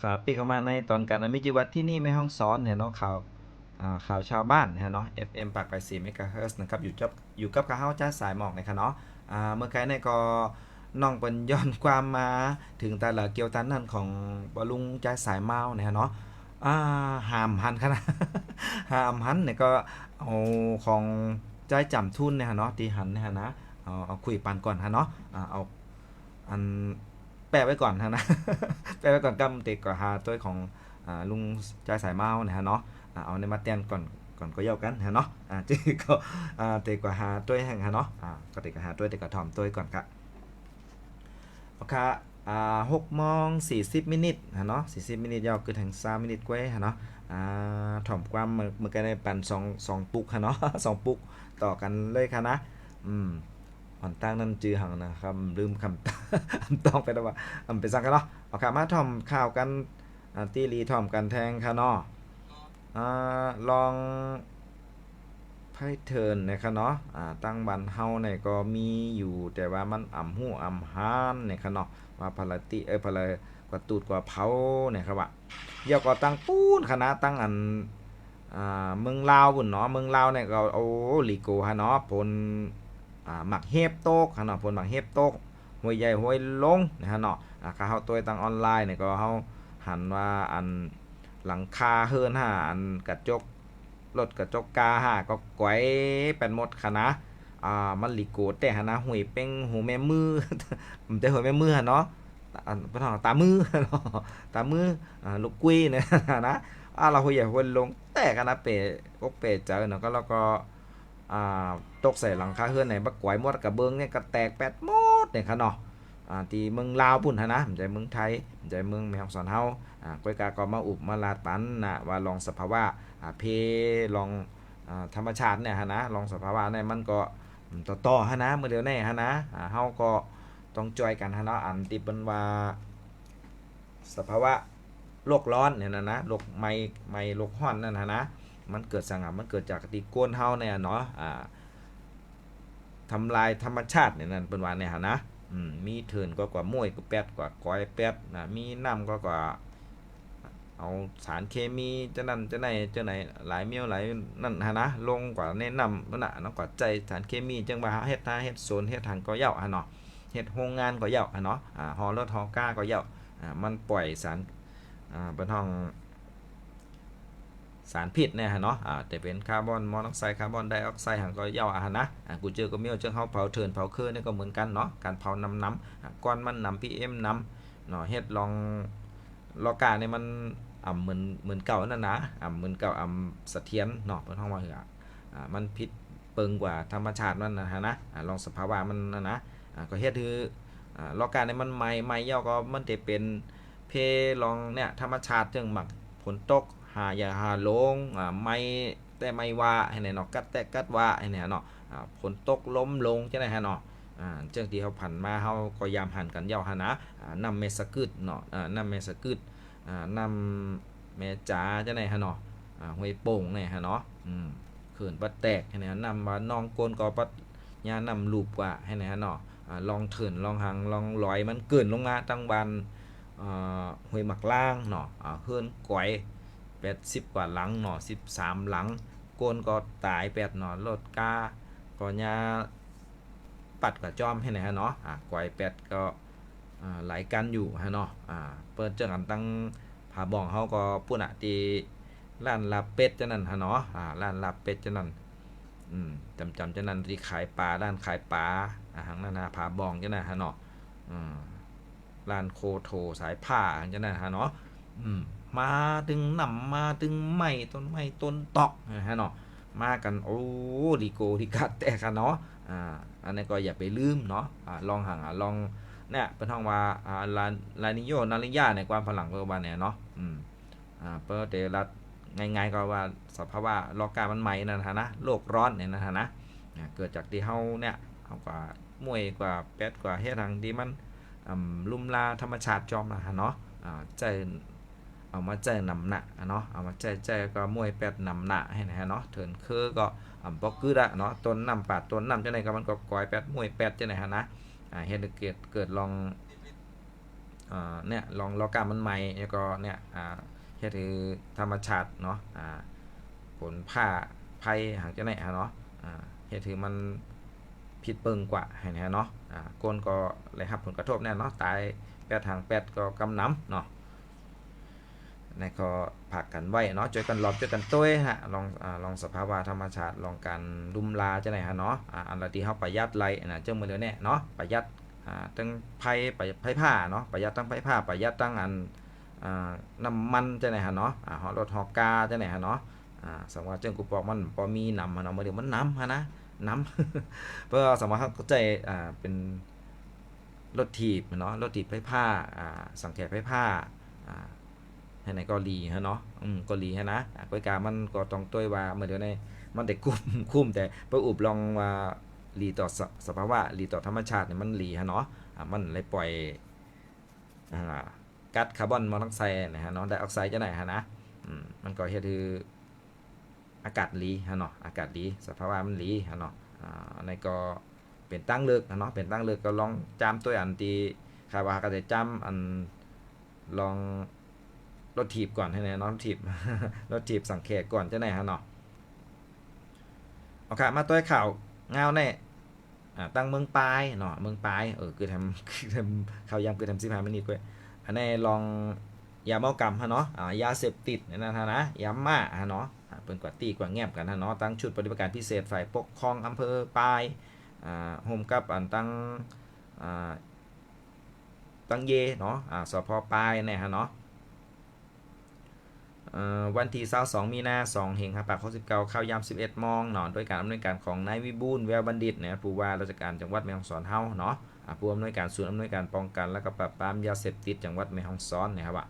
ครับปีเข้ามาในตอนการมีจิวัตที่นี่แม่ฮ่องสอนเนี่ยเนาะข่าวชาวบ้านนะเนาะ FM ปากไป4เมกะเฮิรตซ์นะครับอยู่กับข้าเฮาจ้าสายหมอกนะครับเนาะเมื่อไกลเนี่ยก็น้องเปิ้นย้อนความมาถึงแต่ละเกี่ยวตันนั่นของบลุงจ้าสายเมาเนี่ยเนาะหามหันขนาด หามหันเนี่ยก็เอาของใจจำทุนเนี่ยเนาะที่หันเนี่ยนะเอาคุยปันก่อนฮะเนาะเอาอัน แปะไว้ก่อนนะ แปะไว้ก่อนกำติดกับหาตัวของลุงใจสายเมานะฮะเนาะเอาในมาเตียนก่อนก็เย่ากันฮะเนาะจีก็ติดกับหาตัวแห่งฮะเนาะก็ติดกับหาตัวติดกับถอมตัวก่อนครับโอเค6:40 นฮะเนาะ40 มินิทยาวคือถึง3 มินิทกว่าฮะเนาะถ่อมความเมื่อกี้ในปั่นสองปุกฮะเนาะ 2 ปุกต่อกันเลยค่ะนะอ่อนตั้งนั่นจือหังนะครับลืมคำ ต้องไปแล้วว่าไปสั่งกันเนาะเอาค่ะมาถ่อมข่าวกันตีรีถ่อมกันแทงค่ะเนาะลองไพ่เทิร์นนะครับเนาะตั้งบันเฮาเนี่ยก็มีอยู่แต่ว่ามันหู่หานเนี่ยครับเนาะว่าพลติพลกว่าตูดกว่าเผาเนี่ยครับว่าเดี๋ยวก็ตั้งปูนคณะตั้งอันเมืองลาวบุ่นเนาะเมืองลาวเนี่ยก็โอ้ลีโกฮะเนาะผลหมักเฮฟโต๊กฮะเนาะผลหมักเฮฟโต๊กห้วยใหญ่ห้วยลงนะฮะเนาะข้าเฮาตัวตั้งออนไลน์เนี่ยก็เฮาหันว่าอันหลังคาเฮิรนหาอันกระจกรถกระจกกาหาก็ก๋วยเป็นหมดค่ะนะมันลีโกแต่หนะห่วยเป้งหูแม่มือ มันแต่หัวแม่มือเนาะเป็นของตามือ ตามือลูกกุ้ยเนี่ยนะเราหัวใหญ่หัวลงแต่กันนะเปเจอเนาะก็แล้วก็ตกใส่หลังคาเฮือนไหนบักก๋วยหมดกระเบื้องเนี่ยก็แตกแปดหมดเนี่ยค่ะเนาะที่เมืองลาวปุ่นนะไม่ใช่เมืองไทยไม่ใช่เมืองแม่ฮ่องสอนเฮาก้อยกาก็มาอุบมาลาดปันนะว่าลองสภาวะเพลองธรรมชาติเนี่ยฮะนะลองสภาวะเนี่ยมันก็ต่อฮะนะเมื่อเดียวแน่ฮะนะเฮาก็ต้องจอยกันฮะเนาะอันที่เป็นว่าสภาวะโลกร้อนเนี่ยนะโลกไม่โลกร้อนนั่นฮะนะมันเกิดสังหารมันเกิดจากที่โกนเฮาเนี่ยเนาะทำลายธรรมชาติเนี่ยนั่นเป็นว่าเนี่ยฮะนะมีเถินก็กว่าม้วยก็แปดกว่าก้อยแปดนะมีน้ำก็กว่าเอาสารเคมีจะนั่นจะไหนหลายเมียวหลายนั่นฮะนะลงกว่าแนะนำนั่นน่ะน้องกว่าใจสารเคมีจังว่าเฮ็ดนาเฮ็ดโซนเฮ็ดทางก็เย่าฮะเนาะเฮ็ดโรงงานก็เย่าฮะเนาะฮอรถฮอก้าก็เย่ามันปล่อยสารเป็นห้องสารพิษเนี่ยฮะเนาะแต่เป็นคาร์บอนมอนอกไซด์คาร์บอนไดออกไซด์หังก็เย่าฮะนะกูเจอก็มีเอาเจอเฮาเผาเถินเผาเครือนี่ก็เหมือนกันเนาะการเผาน้ำก้อนมันน้ำ PM น้ำเนาะเฮ็ดลองลอกาเนี่ยมันเหมือนเก่านั่นนะเหมือนเก่าเสถียรเนาะเพิ่นฮ้องว่ามันพิษเปิงกว่าธรรมชาติมันนะฮะนะลองสภาวะมันนะก็เฮ็ดคือลอกาเนี่ยมันใหม่เย่าก็มันจะเป็นเพลองเนี่ยธรรมชาติจึงหมักฝนตกอย่าหาลงไม่แต่ไม่ว่าให้แน่เนาะกัดแต่กัดว่าให้แน่เนาะฝนตกล้มลงจังได๋ฮะเนาะจังที่เฮาผันมาเฮาก็ยามหันกันยาวหั่นนะนำเมสกึดเนาะนำเมสกึดนำแม่จ๋าจังได๋ฮะเนาะห้วยโป่งเนี่ยฮะเนาะเขื่อนปัดแตกให้แน่นำว่าน้องโกนก็ปัดยานำลูปกว่าให้แน่ฮะเนาะลองเถินลองหังลองลอยมันเกินลงมาตั้งบานห้วยหมักล่างเนาะเฮือนก๋อย80กว่าหลังเนาะ13หลังโกนก็ตาย8เนาะรถกาก็ยาปัดกับจอมให้ไหนฮะเนาะก๋อย8ก็หลายกันอยู่ฮะเนาะเปิดเจอกันตั้งผาบ่องเฮาก็ปุ่นที่ร้านลาบเป็ดจังนั้นฮะเนาะร้านลาบเป็ดจังนั้นจำจังนั้นที่ขายปลาร้านขายปลาหังนานาผาบ่องจังนั้นฮะเนาะร้านโคโทสายผ้าจังนั้นฮะเนาะมาถึงนำมาถึงไม้ต้นตอกฮะเนาะมากันโอ้ดีโกดีกัดแต่กันเนาะอันนี้ก็อย่าไปลืมเนาะลองห่างลองเนี่ยเป็นห้องว่าลานิโยนาริยาในความฝรั่งเพิ่นว่าเนี่ยเนาะเปิดเดรัดง่ายๆก็ว่าสภาวะโลกามันใหม่นั่นฮะนะโลกร้อนเนี่ยนะฮะนะเกิดจากที่เฮาเนี่ยเฮากว่ามวยกว่าแปดกว่าเฮ็ดทางที่มันลุ่มลาธรรมชาติจอมนะฮะเนาะใจเอามาใจนำหนักเนาะเอามาใจก็มวยแปดนำหนักให้นะฮะเนาะเถินคือก็บ่คือละเนาะต้นนำปาดต้นนำจังได๋ก็มันก็ก้อยแปดมวยแปดจังได๋ฮะนะเฮ็ดเกิดลอง เนี่ยลองการมันใหม่แล้วก็เนี่ยเฮ็ดคือธรรมชาติเนาะผลผ้าภัยหางจะไหนเนาะเฮ็ดคือมันผิดเปิงกว่าให้เนาะก้นก็เลยรับผลกระทบแน่เนาะตายแปดทางแปดก็กำน้ำเนาะนี่ก็ผักกันไว้เนาะช่วยกันหลบช่วยกันต้วยฮะลองสภาวะธรรมชาติลองการลุมลาจะไหนฮะเนาะอันละที่เฮาประหยัดไรนะเจ้ามือเดี๋ยวนี้เนาะประหยัดตั้งไผ่ผ้าเนาะประหยัดตั้งไผ่ผ้าประหยัดตั้งอันน้ำมันจะไหนฮะเนาะฮอรถฮอกาจะไหนฮะเนาะสมมติว่าเจ้ากูปอกมันพอมีน้ำเนาะมาเดี๋ยวมันน้ำฮะนะน้ำ เพื่อสมมติเข้าใจเป็นรถถีบเนาะรถถีบไผ่ผ้าสังเกตไผ่ผ้าให้ไหนก็ลีฮะเนาะก็ลีฮะนะก้อยกามันก็ต้องต้วยว่าเมื่อเดี๋ยวนี้มันได้คุ้มแต่ไปอุบลองว่าลีต่อสภาวะลีต่อธรรมชาติเนี่ยมันลีฮะเนาะมันเลยปล่อยก๊าซคาร์บอนมอนอกไซด์นะฮะเนาะไดออกไซด์จะไหนฮะนะมันก็เฮ็ดคืออากาศลีฮะเนาะอากาศลีสภาวะมันลีฮะเนาะในก็เป็นตั้งเลิกเนาะเป็นตั้งเลิกก็ลองจำตัวอันที่คาว่าก็จะจำอันลองรถถีบก่อนให้แน่นอนถีบ รถถีบสังเกตก่อนจะไหนฮะเนาะโอเคมาตัวข่าวเงาแน่ตั้งเมืองปลายเนาะเมืองปลายคือทำคือทำข่าวยำคือทำ15 มินิด้วยอันนี้ลองยาเมากรรมฮะเนาะยาเสพติดนะฮะนะยาม่าฮะเนาะเป็นกว่าตีกว่าแงบกันฮะเนาะตั้งชุดปฏิบัติการพิเศษฝ่ายปกครองอำเภอปลายโฮมกับอันตั้งเยเนาะสพปลายเนี่ยฮะเนาะวันที่22 มีนา2เฮงครับปากข้อ19ข้าวยาม11 โมงเนาะโดยการอำนวยการของนายวิบูลย์แววบัณฑิตเนี่ยผู้ว่าราชการจังหวัดแม่ฮ่องสอนเฮาเนาะผู้อำนวยการศูนย์อำนวยการป้องกันและก็ปราบปรามยาเสพติดจังหวัดแม่ฮ่องสอนนะครับว่า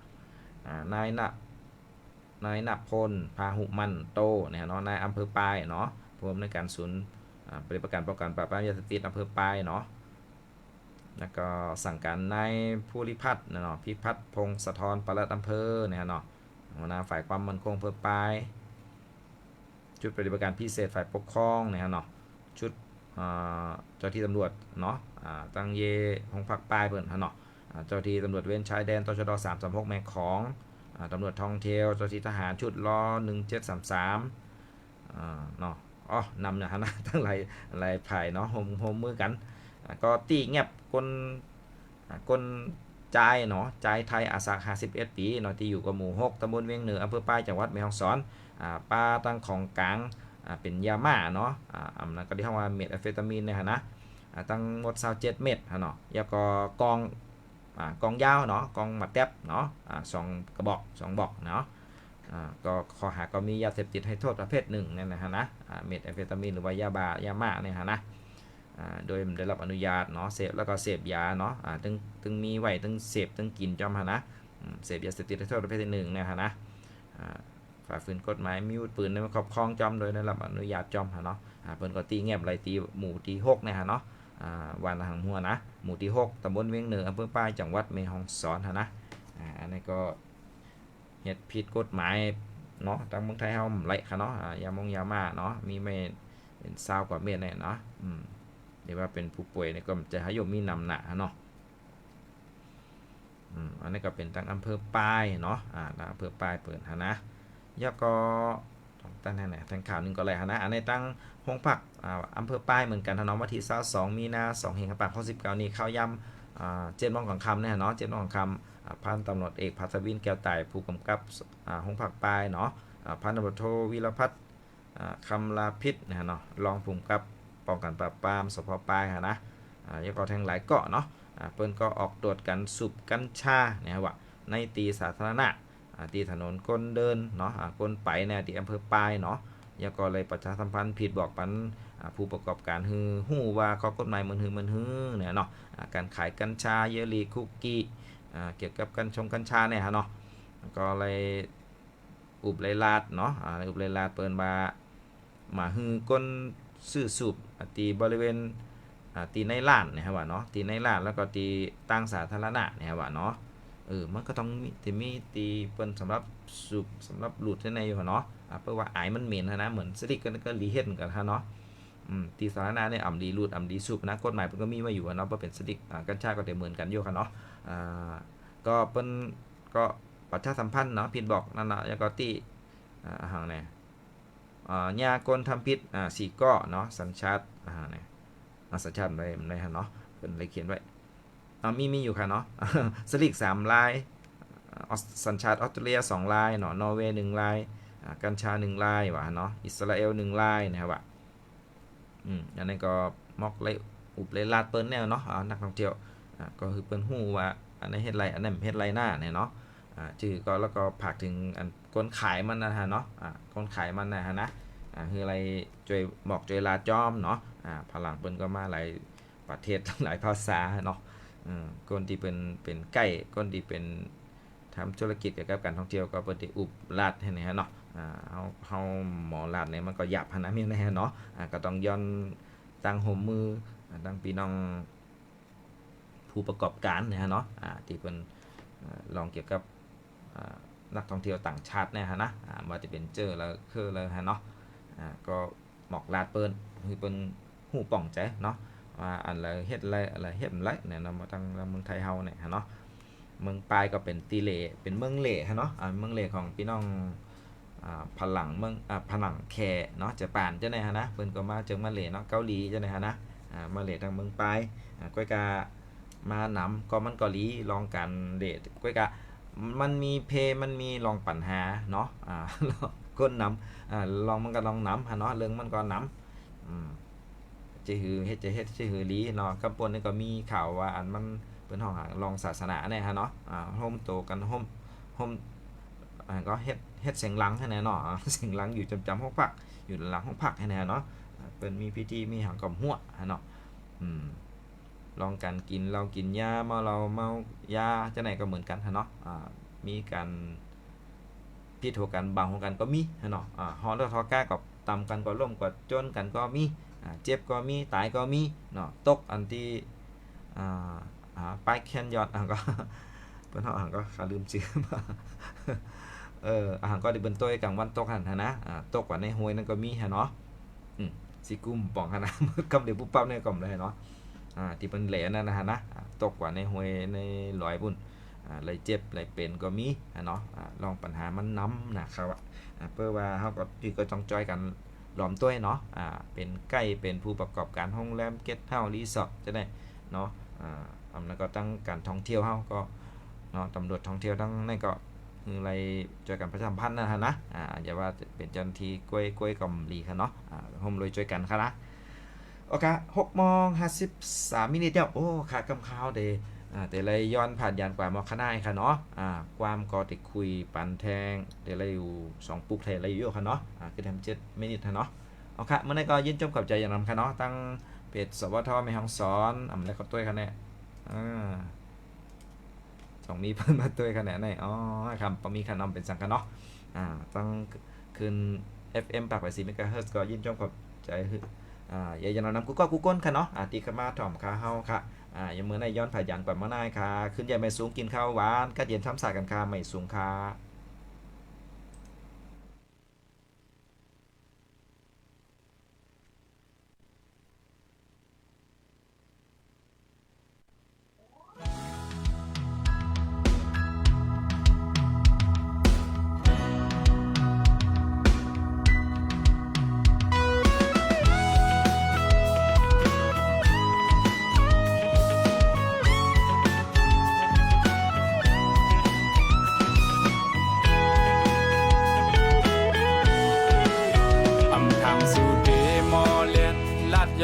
นายณพลพาหุมันโตเนี่ยเนาะนายอำเภอปายเนาะผู้อำนวยการศูนย์ปฏิบัติการป้องกันปราบปรามยาเสพติดอำเภอปายเนาะแล้วก็สั่งการนายผู้ริพัฒน์เนาะพิพัฒน์พงศธรปลัดอำเภอเนี่ยเนาะหัวหน้าฝ่ายความมั่นคงอำเภอปายชุดปฏิบัติการพิเศษฝ่ายปกครองเนี่ยเนาะชุดเจ้าที่ตำรวจเนาะตั้งเยของภาคปลายเพิ่นเนาะเจ้าที่ตำรวจเว้นชายแดนตชด336แม่ของตำรวจท่องเที่ยวเจ้าที่ทหารชุดรอ1733เนาะนำเนี่ยฮะนะตั้งหลายฝ่ายเนาะโฮมมือกันก็ตีเงียบคนจ่ายเนาะจ่ายไทยอาสา51 ปีเนาะที่อยู่กับหมู่6ตำบลเวียงเหนืออำเภอปายจังหวัดแม่ฮ่องสอนป้าตั้งของกลางเป็นยาม่าเนาะอำนั้นก็ที่เรียกว่าเม็ดแอมเฟตามีนเนี่ยฮะนะตั้งหมด27 เม็ดฮะเนาะแล้วก็กองยาวเนาะกองหมัดแทบเนาะ2 กระบอก2 บอกเนาะก็ข้อหาก็มียาเสพติดให้โทษประเภทหนึ่งเนี่ยนะฮะนะเม็ดแอมเฟตามีนหรือว่ายาม่าเนี่ยฮะนะโดยได้รับอนุญาตเนาะเสพแล้วก็เสพยาเนาะตึงมีไว้ตึงเสพตึงกินจอมฮะนะเสพยาเสพติดให้โทษประเภทหนึ่งเนี่ยฮะนะฝ่าฝืนกฎหมายมีอาวุธปืนในครอบครองจอมโดยได้รับอนุญาตจอมฮะเนาะเพิ่นก็ตีแงบไรตีหมู่ที่6เนี่ยฮะเนาะวันทางหัวนะหมู่ที่6ตำบลเวียงเหนืออำเภอปายจังหวัดแม่ฮ่องสอนฮะนะอันนี้ก็เฮ็ดผิดกฎหมายเนาะทางเมืองไทยเฮาไหลค่ะเนาะยาม่าเนาะมีไม่เป็น20 กว่าเม็ดเนี่ยเนาะเรียกว่าเป็นผู้ป่วยเนี่ยก็จะให้ยมมีนำหนาเนาะอันนี้ก็เป็นทางอำเภอปายเนาะอำเภอปายเปิดฮะนะยาก็ตั้งไหนทางข่าวนึงก็เลยฮะนะอันนี้ตั้งห้องพักอำเภอปายเหมือนกันถนอมวันที่22 มีนา2เฮงปากข้อ19นี้เข้ายำ7 โมงของคำเนี่ยเนาะ7 โมงของคำพันตำรวจเอกภัทรวินแก้วไต่ผู้กำกับห้องพักปายเนาะพันตำรวจโทวิรพัฒน์คำลาพิษนะเนาะรองผู้กำกับป้องกันปราบปรามสพปายฮะนะยังก็แทงหลายเกาะเนาะเปิ้นก็ออกตรวจกันสูบกัญชาเนี่ยว่าในตีสาธารณะตีถนนคนเดินเนาะคนไปเนี่ยที่อำเภอปายเนาะยังก็เลยประชาสัมพันธ์ผิดบอกปันผู้ประกอบการฮู้ว่าข้อกฎหมายมันฮือเนี่ยเนาะการขายกัญชาเยลีคุกกี้เกี่ยวกับกัญชาเนี่ยฮะเนาะก็เลยอุบเลยลาดเนาะอุบเลยลาดเปิ้นมาฮือก้นซื้อสูบตีบริเวณตีในร้านนะครับว่าเนาะตีในร้านแล้วก็ตีตั้งสาธารณะนะครับว่าเนาะมันก็ต้องมีตีเปิ้นสำหรับสูบสำหรับหลุดในอยู่เนาะเพราะว่าไอมันเหม็นนะเหมือนสติกก็รีเฮ็ดกันฮะเนาะตีสาธารณะเนี่ยอ่ำดีหลุดอ่ำดีสูบนะกฎหมายมันก็มีไว้อยู่เนาะเพราะเป็นสติกกัญชาก็ได้เหมือนกันอยู่ค่ะเนาะ ก็เปิ้นก็ประชาสัมพันธ์เนาะผิดบอกนั่นน่ะแล้วก็ที่ห่างเนี่ยยากลทำผิดสีก้อเนาะสัญชาติเนี่ยสัญชาติในฮะเนาะเพิ่นเลยเขียนไว้มีอยู่ค่ะเนาะ สลิก3ลายสัญชาติออสเตรเลีย2ลายเนาะนอร์เวย์1ลายกัญชา1ลายว่ะเนาะอิสราเอล1ลายนะครับว่าอันนี้ก็มอกเลยอุบเลยลาดเปิ้นแนวเนาะนักท่องเที่ยวก็คือเปิ้นฮู้ว่าอันไหนเฮ็ดไรอันนั้นเฮ็ดไรหน้าเนี่ยเนาะชื่อก็แล้วก็ผากถึงอันคนขายมันนะฮะเนาะคนขายมันนะฮะนะคืออะไรช่วยบอกช่วยลาจอมเนาะพลังเปิ้นก็มาหลายประเทศ หลายภาษาเนาะคนที่เป็นใกล้คนที่เป็นทำธุรกิจเกี่ยวกับการท่องเที่ยวก็เปิ้นได้อุบลาดให้นะฮะเนาะเฮาหมอลาดเนี่ยมันก็หยาบนะมีนะฮะเนาะก็ต้องย้อนตั้งหัวมือตั้งพี่น้องผู้ประกอบการนะฮะเนาะที่เป็นลองเกี่ยวกับนักท่องเที่ยวต่างชาตินะฮะนะว่าจะเป็นเจอแล้วคือเลยฮะเนาะก็หมอกลาดเปิ้นคือเป็นหูป่องใจเนาะว่าอันอะไรเฮ็ดอะไรเฮ็ดไรเนี่ยเรามาทางเมืองไทยเฮาเนี่ยฮะเนาะเมืองปลายก็เป็นตีเหล่เป็นเมืองเหล่ฮะเนาะเมืองเหล่ของพี่น้องผลังเมืองผลังแคเนาะญี่ปุ่นเจ้าไหนฮะนะเพิ่นก็มาจากมาเลเนาะเกาหลีเจ้าไหนฮะนะมาเลทางเมืองปลายก้อยกามานำก็มันเกาหลีลองกันเดทก้อยกามันมีเพมันมีลองปัญหาเนาะก้นนำลองมันก็ลองนำฮะเนาะเรื่องมันก็นำจะหือเฮ็ดจะหือลีเนาะกับปนนี่ก็มีข่าวว่าอันมันเป็นห้องลองศาสนาเนี่ยฮะเนาะโฮมโตกันโฮมก็เฮ็ดเสียงลังให้แน่เนาะเสียงลังอยู่จำห้องพักอยู่หลังห้องพักให้แน่เนาะเป็นมีพิธีมีหางกอมหัวฮะเนาะลองการกินเรากินยาเมายาจะไหนก็เหมือนกันฮะเนาะมีการพิถีกันบางของกันก็มีฮะเนาะฮอลล์ทอก้ากับตำกันก็ร่วมกับจนกันก็มีเจ็บก็มีตายก็มีเนาะตกอันที่ป้ายแคนยอดก็เพิ่นเฮาก็ขาลืมชื่อมาก็ได้เบิ่นต้วยกลางวันตกหั่นนะตกว่าในห้วยนั่นก็มีฮะเนาะสิกุมป่องหั่นนะกำเดี๋ยวปุ๊บปั๊บเนี่ยก็เลยเนาะที่เป็นแหลนั่นนะฮะนะตกกว่าในห้วยในลอยบุญเลยเจ็บเลยเป็นก็มีเนาะลองปัญหามันน้ำนะครับเพื่อว่าเขาก็พี่ก็ต้องจอยกันหลอมตัวเนาะเป็นใกล้เป็นผู้ประกอบการโรงแรมเก็ตเฮาส์รีสอร์ทจะได้เนาะแล้วก็ตั้งการท่องเที่ยวเฮาก็เนาะตำรวจท่องเที่ยวทั้งนั่นก็คืออะไรจอยกันประชาสัมพันธ์นะฮะนะอย่าว่าเป็นเจ้าหน้าที่กล้วยกำลีค่ะเนาะโฮมเลยช่วยกันค่ะนะโอเค6:53เนี่ยโอ้ขาดกำข้าวเดแต่เลยย้อนผ่านยานกว่ามอคณายค่ะเนาะความก็ติดคุยปันแทงเดี๋ยวเราอยู่2ปุกไทยอะไรอยู่ค่ะเนาะคือทำ7 มินิค่ะเนาะเอาค่ะเมื่อไหร่ก็ยินจมกับใจอย่างนั้นค่ะเนาะตั้งเพจสวทแม่ฮ่องสอนแล้วก็ต้วยค่ะเนี่ยส่งมีเพิ่มมาต้วยค่ะเนี่ยครับพอมีค่ะน้องเป็นสังค่ะเนาะตั้งคืน FM ปากไป4 เมกะเฮิรตซ์ก็ยินจมกับใจอย่าอย่านำกูก้นค่ะเนาะตีขึ้นมาถ่อมขาเฮาค่ะยังมือในย้อนผ่ายันกว่ามาหน้าค่ะขึ้นใหญ่ไม่สูงกินข้าวหวานกัดเย็นช้ำสากันค่ะไม่สูงค่ะ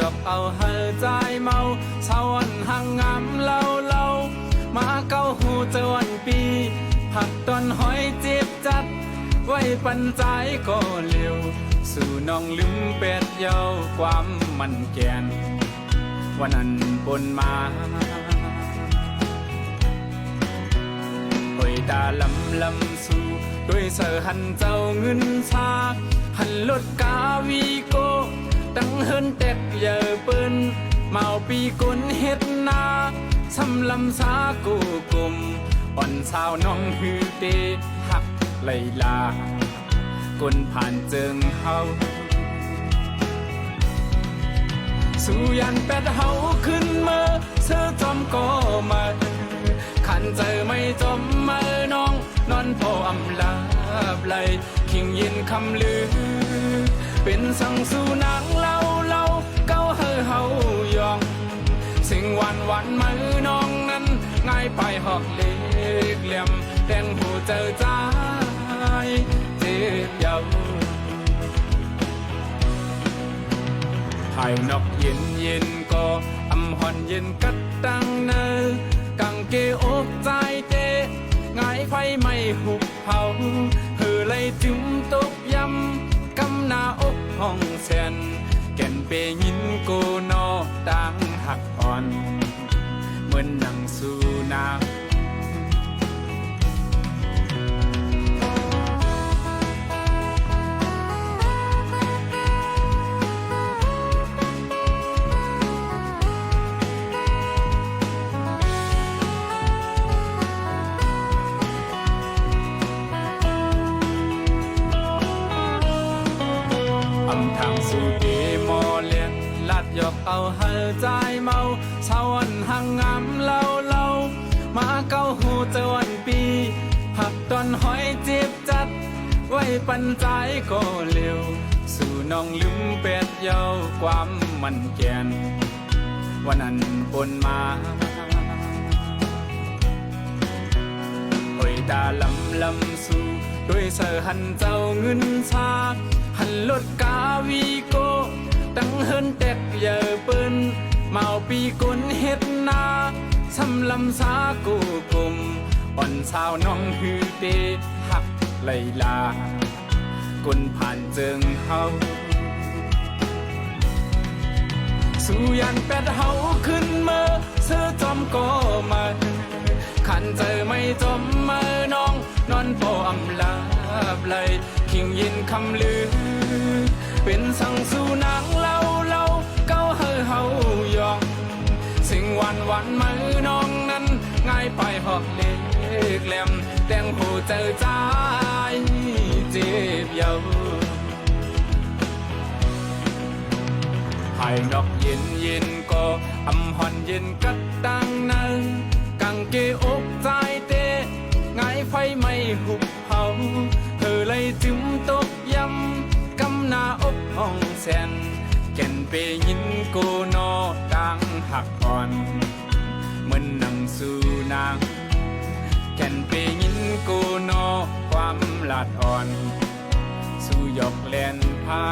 ยกเอาเฮอใจเมาชาวันห่างงามเล่ามาเก้าหูจวนปีผักต้นหอยเจ็บจัดไว้ปันใจก็เร็วสู่น้องลืมเป็ดเยาความมันแกนวันนั้นปนมาโอยตาลำสู่ด้วยเสือหันเจ้าเงินชาหันลดกาวีโกตั้งเฮินเต็กเยอะปืนเมาปีกุนเฮ็ดนาสำลำสากูกุมอ่อนสาวน้องฮือเตหักไลลากุนผ่านเจิงเฮาสู่ยันเป็ดเฮาขึ้นเมื่อเธอจอมก็มาขา ขันเจอไม่จมมือน้องนอนพออำลาบไหลขิงยินคำลือเป็นสังสู่นางเล่าเก้าเฮายองสิ่งวันมือน้องนั้นง่ายไปหอกเล็กเหลี่ยมแดงหูเจอใจเจ็บเยาภายนอกเย็นก็อำหอนเย็นกัดตังเนอกังเกอกใจเตง่ายไฟไม่หุบเผาเลยจึมตกยำกำหน้าอกห้องแสนแก่นเปยินโกนอดังหักอ่อนเหมือนนั่งสู่นาทางสู่เดมอเลียนลัดยอกเอาเฮอใจเมาสาวันหังงามเล่ามาเก้าหูเจวันปีหักตอนหอยเจ็บจัดไว้ปันใจก็เร็วสู่น้องลืมเป็ดเยาความมันแกนวันนั้นปนมาโอยตาลำสู่ด้วยเสือหันเจ้าเงินชาหันรถกาวีโกตั้งเฮินเต็กเยอเปิ้นเมาปีกุนเฮ็ดนาสำลำสากูกุมอ่อนสาวน้องฮือเตหักไลลากุนผ่านเจิงเฮาสู่ยันเป็ดเฮาขึ้นเมื่อเสื้อจอมก็มาขันเจอไม่จมมือน้องนอนพออำลาบไหลขิงยินคำลือเป็นสังสู่นางเล่าเก้าเฮายองสิ่งวันมือน้องนั้นง่ายไปหอกเล็กแหลมแดงหูเจอใจเจ็บเยาภายนอกเย็นก็อำหอนเย็นกัดตังนั้นกังเกอกใจเตง่ายไฟไม่หุบเผาเลยจึมตกยำกำหน้าอกห้องแสนแก่นเปยินโกนอดังหักอ่อนเหมือนนั่งสู่นางแก่นเปยินโกนอความลาดอ่อนสู่หยอกแลนพา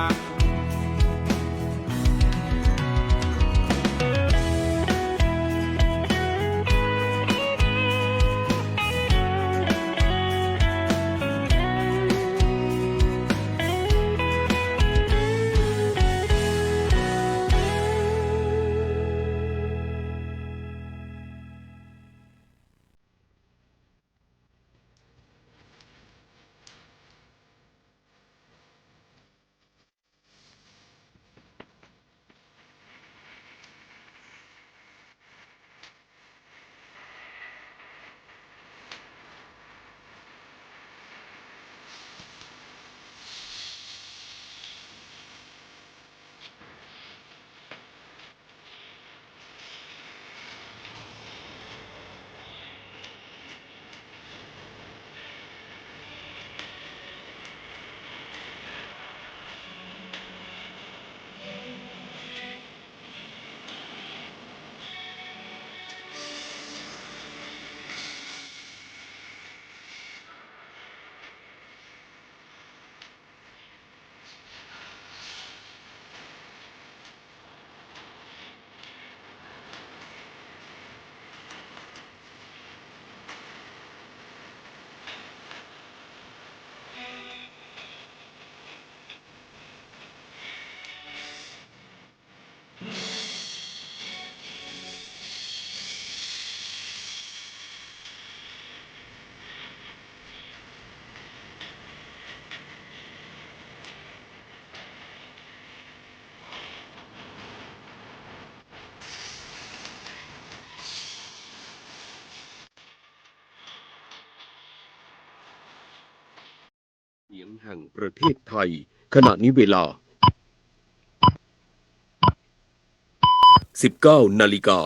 เสียงแห่งประเทศไทยขณะนี้เวลา 19 นาฬิกา